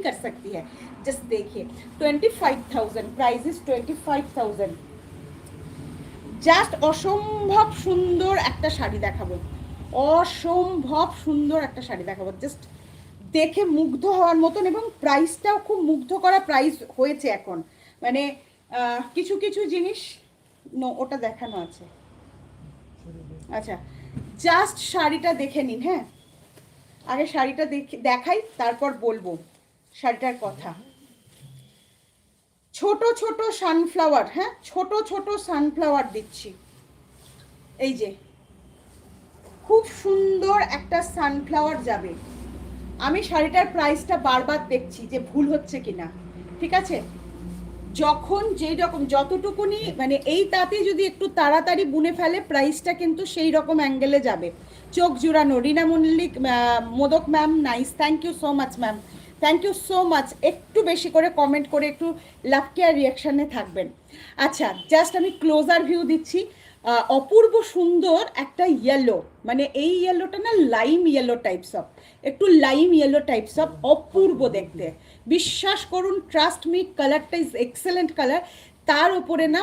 कर सकती है। जस्ट देखिए 25,000 प्राइस इज 25,000। জাস্ট অসম্ভব সুন্দর একটা শাড়ি দেখাবো, অসম্ভব সুন্দর একটা শাড়ি দেখাবো, জাস্ট দেখে মুগ্ধ হওয়ার মতন, এবং প্রাইসটাও খুব মুগ্ধ করা প্রাইস হয়েছে এখন। মানে কিছু কিছু জিনিস ওটা দেখানো আছে। আচ্ছা, জাস্ট শাড়িটা দেখে নিন। হ্যাঁ, আগে শাড়িটা দেখাই, তারপর বলবো শাড়িটার কথা। ছোট ছোট সানফ্লাওয়ার, হ্যাঁ ছোট ছোট সানফ্লাওয়ার দিচ্ছি। এই যে খুব সুন্দর একটা সানফ্লাওয়ার যাবে। আমি শাড়িটার প্রাইসটা বারবার দেখছি যে ভুল হচ্ছে কিনা, ঠিক আছে। যখন যেই রকম যতটুকুনি মানে এই তাতে যদি একটু তাড়াতাড়ি বুনে ফেলে প্রাইসটা কিন্তু সেই রকম অ্যাঙ্গেলে যাবে। চোখ জুড়ানো, Rina Mallik, Modak ma'am, nice, thank you so much ma'am, thank you so much. একটু বেশি করে কমেন্ট করে একটু লাভ কেয়ার রিয়াকশানে থাকবেন। আচ্ছা, জাস্ট আমি ক্লোজার ভিউ দিচ্ছি। অপূর্ব সুন্দর একটা ইয়েলো, মানে এই ইয়েলোটা না লাইম ইয়েলো টাইপস অফ, একটু লাইম ইয়েলো টাইপস অফ, অপূর্ব দেখতে। বিশ্বাস করুন, ট্রাস্ট মি, কালারটা ইজ এক্সেলেন্ট কালার। তার উপরে না